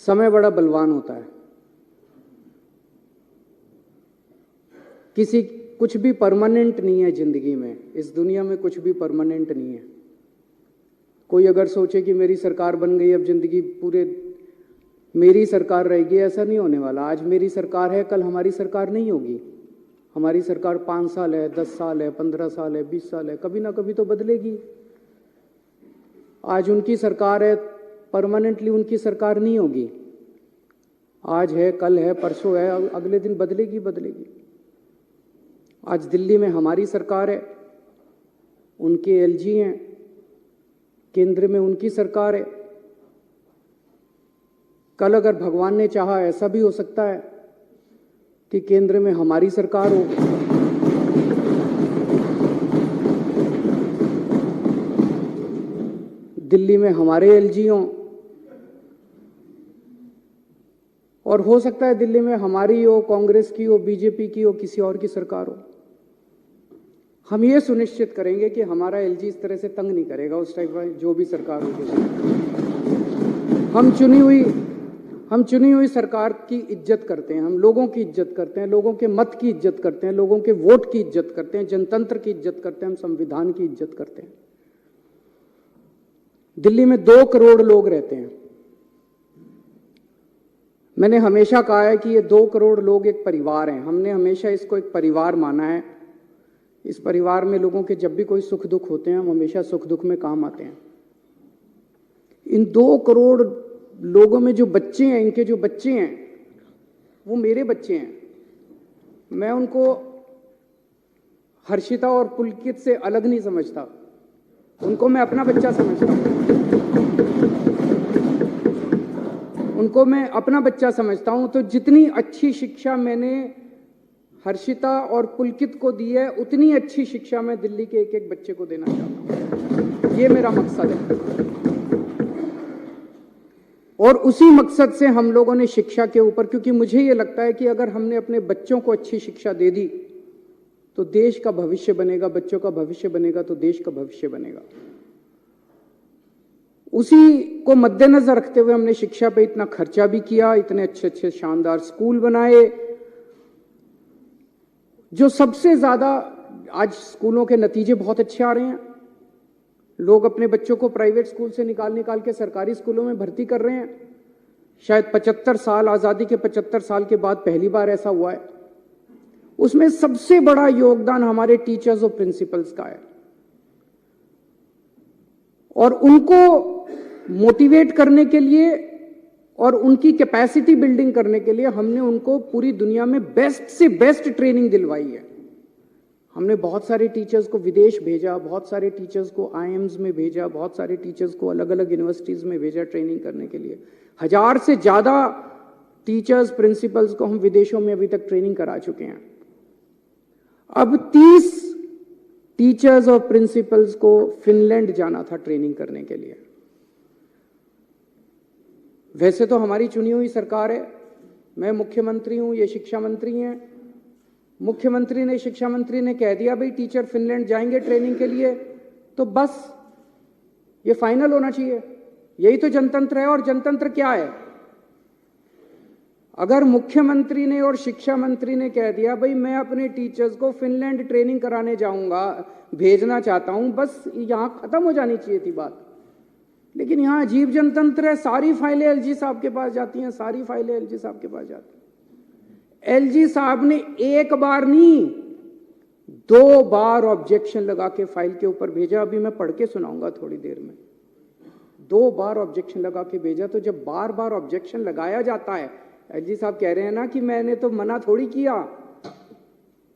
समय बड़ा बलवान होता है। कुछ भी परमानेंट नहीं है जिंदगी में, इस दुनिया में कुछ भी परमानेंट नहीं है। कोई अगर सोचे कि मेरी सरकार बन गई, अब जिंदगी पूरे मेरी सरकार रहेगी, ऐसा नहीं होने वाला। आज मेरी सरकार है, कल हमारी सरकार नहीं होगी। हमारी सरकार 5 साल है, 10 साल है, 15 साल है, 20 साल है, कभी ना कभी तो बदलेगी। आज उनकी सरकार है, परमानेंटली उनकी सरकार नहीं होगी। आज है, कल है, परसों है, अगले दिन बदलेगी। आज दिल्ली में हमारी सरकार है, उनके एलजी हैं, केंद्र में उनकी सरकार है। कल अगर भगवान ने चाहा ऐसा भी हो सकता है कि केंद्र में हमारी सरकार हो, दिल्ली में हमारे एलजी हों, और हो सकता है दिल्ली में हमारी हो, कांग्रेस की हो, बीजेपी की हो, किसी और की सरकार हो। हम ये सुनिश्चित करेंगे कि हमारा एलजी इस तरह से तंग नहीं करेगा उस टाइप का, जो भी सरकार होगी। हम चुनी हुई सरकार की इज्जत करते हैं, हम लोगों की इज्जत करते हैं, लोगों के मत की इज्जत करते हैं, लोगों के वोट की इज्जत करते हैं, जनतंत्र की इज्जत करते हैं, हम संविधान की इज्जत करते हैं। दिल्ली में 2 करोड़ लोग रहते हैं। मैंने हमेशा कहा है कि ये 2 करोड़ लोग एक परिवार हैं। हमने हमेशा इसको एक परिवार माना है। इस परिवार में लोगों के जब भी कोई सुख दुख होते हैं, हम हमेशा सुख दुख में काम आते हैं। इन 2 करोड़ लोगों में जो बच्चे हैं, इनके जो बच्चे हैं, वो मेरे बच्चे हैं। मैं उनको हर्षिता और पुलकित से अलग नहीं समझता, उनको मैं अपना बच्चा समझता हूं। उनको मैं अपना बच्चा समझता हूं। तो जितनी अच्छी शिक्षा मैंने हर्षिता और पुलकित को दी है, उतनी अच्छी शिक्षा मैं दिल्ली के एक एक बच्चे को देना चाहता हूं। ये मेरा मकसद है। और उसी मकसद से हम लोगों ने शिक्षा के ऊपर, क्योंकि मुझे ये लगता है कि अगर हमने अपने बच्चों को अच्छी शिक्षा दे दी तो देश का भविष्य बनेगा, बच्चों का भविष्य बनेगा तो देश का भविष्य बनेगा। उसी को मद्देनजर रखते हुए हमने शिक्षा पे इतना खर्चा भी किया, इतने अच्छे अच्छे शानदार स्कूल बनाए। जो सबसे ज्यादा आज स्कूलों के नतीजे बहुत अच्छे आ रहे हैं। लोग अपने बच्चों को प्राइवेट स्कूल से निकाल के सरकारी स्कूलों में भर्ती कर रहे हैं। शायद 75 साल, आजादी के 75 साल के बाद पहली बार ऐसा हुआ है। उसमें सबसे बड़ा योगदान हमारे टीचर्स और प्रिंसिपल्स का है। और उनको मोटिवेट करने के लिए और उनकी कैपेसिटी बिल्डिंग करने के लिए हमने उनको पूरी दुनिया में बेस्ट से बेस्ट ट्रेनिंग दिलवाई है। हमने बहुत सारे टीचर्स को विदेश भेजा, बहुत सारे टीचर्स को आईएम्स में भेजा, बहुत सारे टीचर्स को अलग अलग यूनिवर्सिटीज में भेजा ट्रेनिंग करने के लिए। 1000 से ज्यादा टीचर्स, प्रिंसिपल्स को हम विदेशों में अभी तक ट्रेनिंग करा चुके हैं। अब 30 टीचर्स और प्रिंसिपल्स को फिनलैंड जाना था ट्रेनिंग करने के लिए। वैसे तो हमारी चुनी हुई सरकार है, मैं मुख्यमंत्री हूं, ये शिक्षा मंत्री हैं। मुख्यमंत्री ने, शिक्षा मंत्री ने कह दिया भाई टीचर फिनलैंड जाएंगे ट्रेनिंग के लिए, तो बस ये फाइनल होना चाहिए। यही तो जनतंत्र है। और जनतंत्र क्या है? अगर मुख्यमंत्री ने और शिक्षा मंत्री ने कह दिया भाई मैं अपने टीचर्स को फिनलैंड ट्रेनिंग कराने जाऊंगा, भेजना चाहता हूं, बस यहां खत्म हो जानी चाहिए थी बात। लेकिन यहां अजीब जनतंत्र है। सारी फाइलें एलजी साहब के पास जाती हैं, सारी फाइलें एलजी साहब के पास जाती हैं। एलजी साहब ने एक बार नहीं, 2 बार ऑब्जेक्शन लगा के फाइल के ऊपर भेजा। अभी मैं पढ़ के सुनाऊंगा थोड़ी देर में। 2 बार ऑब्जेक्शन लगा के भेजा। तो जब बार बार ऑब्जेक्शन लगाया जाता है, एलजी साहब कह रहे हैं ना कि मैंने तो मना थोड़ी किया।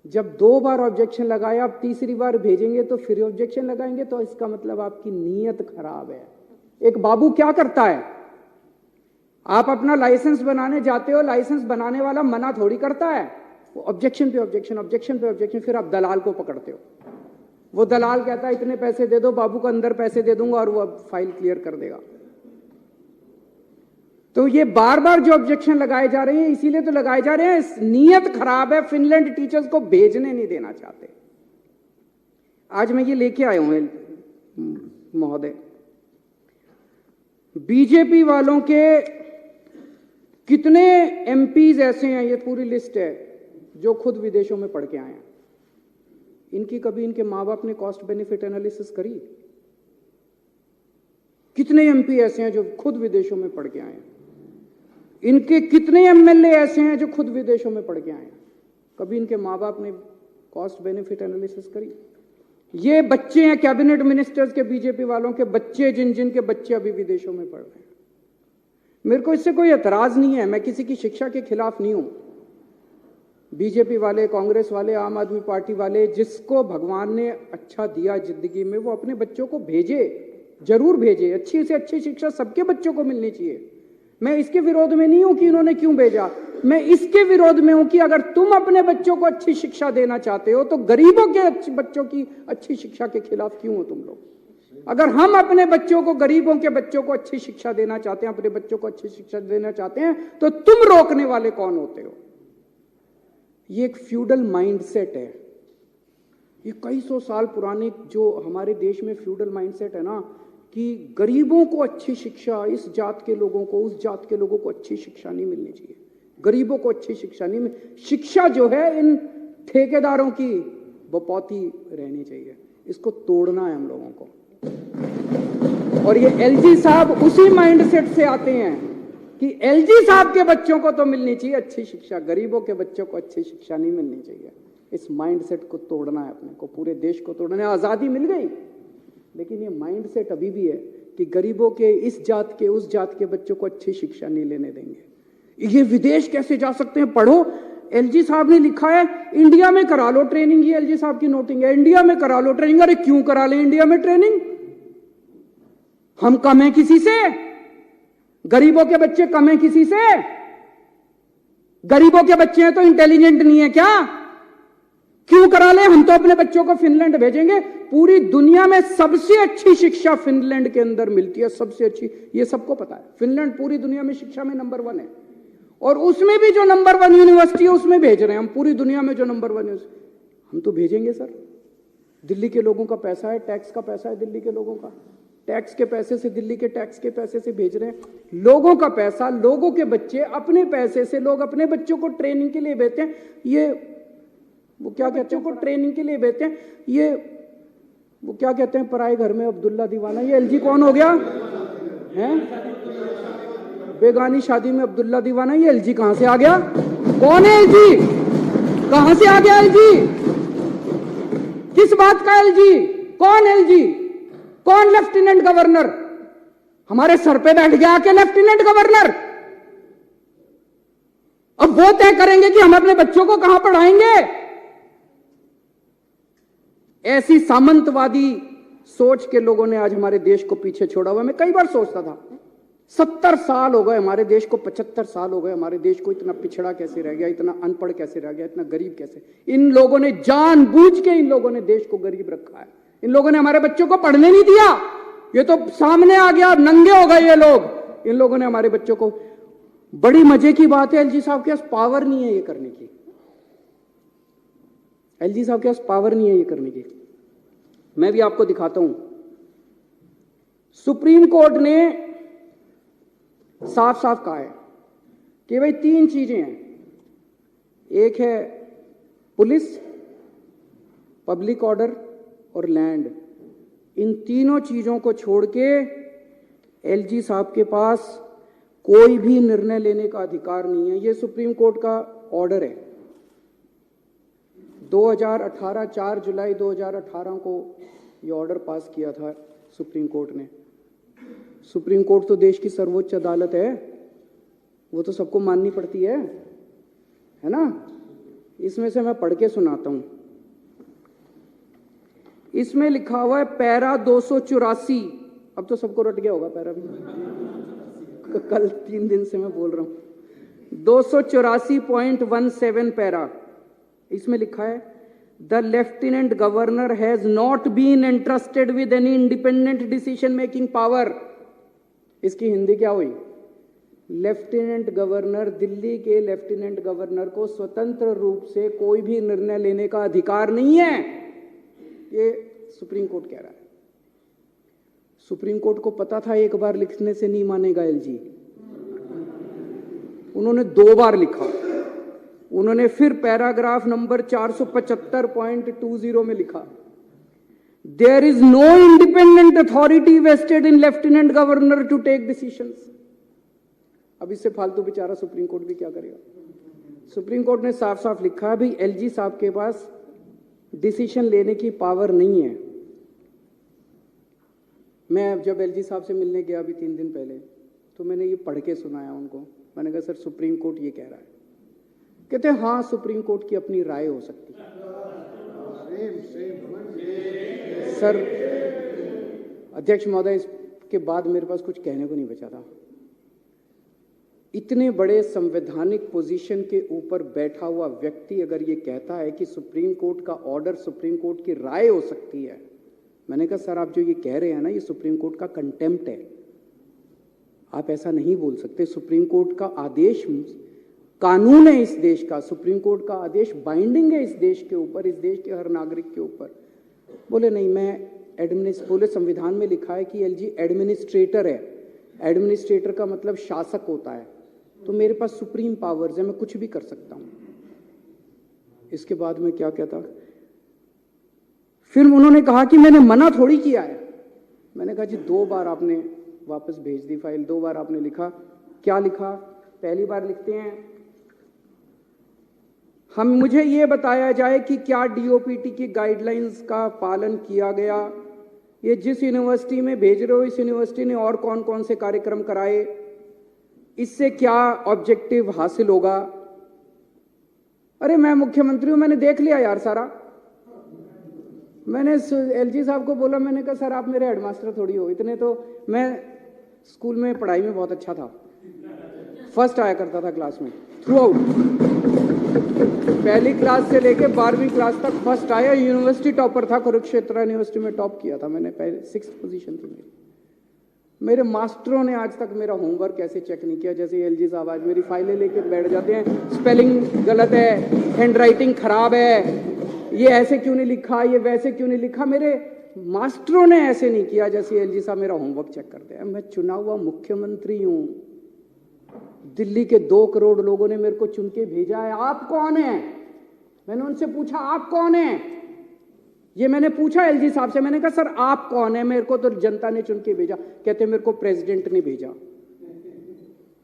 जब 2 बार ऑब्जेक्शन लगाया, अब तीसरी बार भेजेंगे तो फिर ऑब्जेक्शन लगाएंगे, तो इसका मतलब आपकी नीयत खराब है। एक बाबू क्या करता है? आप अपना लाइसेंस बनाने जाते हो, लाइसेंस बनाने वाला मना थोड़ी करता है। वो ऑब्जेक्शन पे ऑब्जेक्शन, ऑब्जेक्शन पे ऑब्जेक्शन, फिर आप दलाल को पकड़ते हो। वो दलाल कहता है इतने पैसे दे दो, बाबू को अंदर पैसे दे दूंगा और वो फाइल क्लियर कर देगा। तो ये बार बार जो ऑब्जेक्शन लगाए जा रहे हैं, इसीलिए तो लगाए जा रहे हैं। नीयत खराब है, फिनलैंड टीचर्स को भेजने नहीं देना चाहते। आज मैं ये लेके आया हूं महोदय, बीजेपी वालों के कितने एमपीज ऐसे हैं, ये पूरी लिस्ट है, जो खुद विदेशों में पढ़ के आए हैं। इनकी कभी इनके माँ बाप ने कॉस्ट बेनिफिट एनालिसिस करी? कितने एमपी ऐसे हैं जो खुद विदेशों में पढ़ के आए हैं? इनके कितने एमएलए ऐसे हैं जो खुद विदेशों में पढ़ के आए हैं? कभी इनके माँ बाप ने कॉस्ट बेनिफिट एनालिसिस करी? ये बच्चे हैं कैबिनेट मिनिस्टर्स के, बीजेपी वालों के बच्चे, जिन जिन के बच्चे अभी विदेशों में पढ़ रहे हैं। मेरे को इससे कोई एतराज नहीं है, मैं किसी की शिक्षा के खिलाफ नहीं हूं। बीजेपी वाले, कांग्रेस वाले, आम आदमी पार्टी वाले, जिसको भगवान ने अच्छा दिया जिंदगी में, वो अपने बच्चों को भेजे, जरूर भेजे। अच्छी से अच्छी शिक्षा सबके बच्चों को मिलनी चाहिए। मैं इसके विरोध में नहीं हूं कि इन्होंने क्यों भेजा, मैं इसके विरोध में हूं कि अगर तुम अपने बच्चों को अच्छी शिक्षा देना चाहते हो तो गरीबों के बच्चों की अच्छी शिक्षा के खिलाफ क्यों हो तुम लोग? अगर हम अपने बच्चों को, गरीबों के बच्चों को अच्छी शिक्षा देना चाहते हैं, अपने बच्चों को अच्छी शिक्षा देना चाहते हैं, तो तुम रोकने वाले कौन होते हो? ये एक फ्यूडल माइंडसेट है, ये कई सौ साल पुराने जो हमारे देश में फ्यूडल माइंडसेट है ना, कि गरीबों को अच्छी शिक्षा, इस जात के लोगों को, उस जात के लोगों को अच्छी शिक्षा नहीं मिलनी चाहिए, गरीबों को अच्छी शिक्षा नहीं शिक्षा जो है इन ठेकेदारों की बपौती रहनी चाहिए। इसको तोड़ना है हम लोगों को। और ये एलजी साहब उसी माइंडसेट से आते हैं कि एलजी साहब के बच्चों को तो मिलनी चाहिए अच्छी शिक्षा, गरीबों के बच्चों को अच्छी शिक्षा नहीं मिलनी चाहिए। इस माइंडसेट को तोड़ना है अपने को, पूरे देश को तोड़ना है। आजादी मिल गई, लेकिन ये माइंडसेट अभी भी है कि गरीबों के, इस जात के, उस जात के बच्चों को अच्छी शिक्षा नहीं लेने देंगे। ये विदेश कैसे जा सकते हैं? पढ़ो, एलजी साहब ने लिखा है इंडिया में करा लो ट्रेनिंग। ये एलजी साहब की नोटिंग है, इंडिया में करा लो ट्रेनिंग। अरे क्यों करा ले इंडिया में ट्रेनिंग? हम कम हैं किसी से? गरीबों के बच्चे कम हैं किसी से? गरीबों के बच्चे हैं तो इंटेलिजेंट नहीं है क्या? क्यों करा ले? हम तो अपने बच्चों को फिनलैंड भेजेंगे। पूरी दुनिया में सबसे अच्छी शिक्षा फिनलैंड के अंदर मिलती है, सबसे अच्छी, ये सबको पता है। फिनलैंड पूरी दुनिया में शिक्षा में नंबर 1 है, और उसमें भी जो नंबर 1 यूनिवर्सिटी है उसमें भेज रहे हैं हम। पूरी दुनिया में जो नंबर 1 है हम तो भेजेंगे सर। दिल्ली के लोगों का पैसा है, टैक्स का पैसा है दिल्ली के लोगों का, टैक्स के पैसे से, दिल्ली के टैक्स के पैसे से भेज रहे हैं। लोगों का पैसा, लोगों के बच्चे, अपने पैसे से लोग अपने बच्चों को ट्रेनिंग के लिए भेजते हैं। ये वो क्या कहते हैं, को ट्रेनिंग के लिए भेजते हैं। ये वो क्या कहते हैं, पराए घर में अब्दुल्ला दीवाना। ये एलजी कौन हो गया है? बेगानी शादी में अब्दुल्ला दीवाना। ये एलजी कहां से आ गया? कौन है एलजी? कहां से आ गया एलजी? किस बात का एलजी? कौन एलजी? कौन लेफ्टिनेंट गवर्नर? हमारे सर पे बैठ गया आके लेफ्टिनेंट गवर्नर। अब वो तय करेंगे कि हम अपने बच्चों को कहां पढ़ाएंगे। ऐसी सामंतवादी सोच के लोगों ने आज हमारे देश को पीछे छोड़ा हुआ। मैं कई बार सोचता था 70 साल हो गए हमारे देश को, 75 साल हो गए हमारे देश को, इतना पिछड़ा कैसे रह गया, इतना अनपढ़ कैसे रह गया, इतना गरीब कैसे? इन लोगों ने जानबूझ के, इन लोगों ने देश को गरीब रखा है। इन लोगों ने हमारे बच्चों को पढ़ने नहीं दिया। ये तो सामने आ गया, नंगे हो गए ये लोग। इन लोगों ने हमारे बच्चों को, बड़ी मजे की बात है, एलजी साहब के पास पावर नहीं है ये करने की। एलजी साहब के पास पावर नहीं है ये करने की। मैं भी आपको दिखाता हूं। सुप्रीम कोर्ट ने साफ साफ कहा है कि भाई 3 चीजें हैं। एक है पुलिस, पब्लिक ऑर्डर और लैंड। इन तीनों चीजों को छोड़ के एलजी साहब के पास कोई भी निर्णय लेने का अधिकार नहीं है। ये सुप्रीम कोर्ट का ऑर्डर है। 2018 4 जुलाई 2018 को ये ऑर्डर पास किया था सुप्रीम कोर्ट ने। सुप्रीम कोर्ट तो देश की सर्वोच्च अदालत है, वो तो सबको माननी पड़ती है ना। इसमें से मैं पढ़ के सुनाता हूं। इसमें लिखा हुआ है पैरा 284। अब तो सबको रट गया होगा पैरा भी, कल 3 दिन से मैं बोल रहा हूं। 284.17 पैरा। इसमें लिखा है the lieutenant governor has not been entrusted with any independent decision making power. इसकी हिंदी क्या हुई? लेफ्टिनेंट गवर्नर, दिल्ली के लेफ्टिनेंट गवर्नर को स्वतंत्र रूप से कोई भी निर्णय लेने का अधिकार नहीं है। ये सुप्रीम कोर्ट कह रहा है। सुप्रीम कोर्ट को पता था एक बार लिखने से नहीं मानेगा एलजी। उन्होंने 2 बार लिखा। उन्होंने फिर पैराग्राफ नंबर 475.20 में लिखा, there is no independent authority vested in lieutenant governor to take decisions. अब इससे फालतू बेचारा सुप्रीम कोर्ट भी क्या करेगा। सुप्रीम कोर्ट ने साफ साफ लिखा है भाई एलजी साहब के पास डिसीजन लेने की पावर नहीं है। मैं जब एलजी साहब से मिलने गया अभी 3 दिन पहले, तो मैंने ये पढ़ के सुनाया उनको। मैंने कहा सर सुप्रीम कोर्ट ये कह रहा है। कहते हैं हाँ सुप्रीम कोर्ट की अपनी राय हो सकती है। सर अध्यक्ष महोदय, इसके बाद मेरे पास कुछ कहने को नहीं बचा था। इतने बड़े संवैधानिक पोजीशन के ऊपर बैठा हुआ व्यक्ति अगर ये कहता है कि सुप्रीम कोर्ट का ऑर्डर सुप्रीम कोर्ट की राय हो सकती है, मैंने कहा सर आप जो ये कह रहे हैं ना, ये सुप्रीम कोर्ट का कंटेम्प्ट है। आप ऐसा नहीं बोल सकते। सुप्रीम कोर्ट का आदेश कानून है इस देश का। सुप्रीम कोर्ट का आदेश बाइंडिंग है इस देश के ऊपर, इस देश के हर नागरिक के ऊपर। बोले नहीं, मैं बोले संविधान में लिखा है कि एलजी एडमिनिस्ट्रेटर है। एडमिनिस्ट्रेटर का मतलब शासक होता है, तो मेरे पास सुप्रीम पावर्स है, मैं कुछ भी कर सकता हूं। इसके बाद में क्या कहता, फिर उन्होंने कहा कि मैंने मना थोड़ी किया है। मैंने कहा जी 2 बार आपने वापस भेज दी फाइल, 2 बार आपने लिखा। क्या लिखा? पहली बार लिखते हैं, मुझे ये बताया जाए कि क्या डीओपीटी की गाइडलाइंस का पालन किया गया। ये जिस यूनिवर्सिटी में भेज रहे हो, इस यूनिवर्सिटी ने और कौन कौन से कार्यक्रम कराए, इससे क्या ऑब्जेक्टिव हासिल होगा। अरे मैं मुख्यमंत्री हूं, मैंने देख लिया यार सारा। मैंने एलजी साहब को बोला, मैंने कहा सर आप मेरे हेडमास्टर थोड़ी हो। इतने तो मैं स्कूल में पढ़ाई में बहुत अच्छा था, फर्स्ट आया करता था क्लास में थ्रू आउट। पहली क्लास से लेके 12वीं क्लास तक फर्स्ट आया। यूनिवर्सिटी टॉपर था, कुरुक्षेत्र यूनिवर्सिटी में टॉप किया था मैंने, पहले 6th पोजीशन थी मेरी। मेरे मास्टरों ने आज तक मेरा होमवर्क ऐसे चेक नहीं किया जैसे एलजी साहब आज मेरी फाइलें लेके बैठ जाते हैं। स्पेलिंग गलत है, हैंडराइटिंग खराब है, ये ऐसे क्यों नहीं लिखा, ये वैसे क्यों नहीं लिखा। मेरे मास्टरों ने ऐसे नहीं किया जैसे एलजी साहब मेरा होमवर्क चेक करते हैं। मैं चुना हुआ मुख्यमंत्री हूं। दिल्ली के 2 करोड़ लोगों ने मेरे को चुन के भेजा है। आप कौन है? मैंने उनसे पूछा आप कौन है। ये मैंने पूछा एलजी साहब से, मैंने कहा सर आप कौन है? मेरे को तो जनता ने चुन के भेजा। कहते मेरे को प्रेसिडेंट ने भेजा।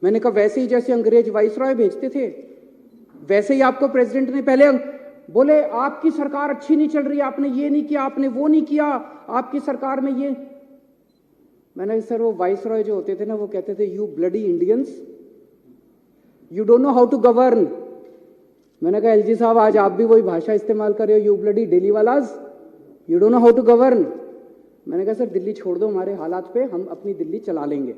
मैंने कहा वैसे ही जैसे अंग्रेज वाइसरॉय भेजते थे वैसे ही आपको प्रेसिडेंट ने पहले। बोले आपकी सरकार अच्छी नहीं चल रही, आपने ये नहीं किया, आपने वो नहीं किया, आपकी सरकार में ये। मैंने सर वो वाइसरॉय जो होते थे ना, वो कहते थे you bloody Indians, you don't know how to govern. मैंने कहा एलजी साहब आज आप भी वही भाषा इस्तेमाल कर रहे हो, यू ब्लडी डेली वालाज, you don't know how to govern. मैंने कहा सर दिल्ली छोड़ दो हमारे हालात पे, हम अपनी दिल्ली चला लेंगे।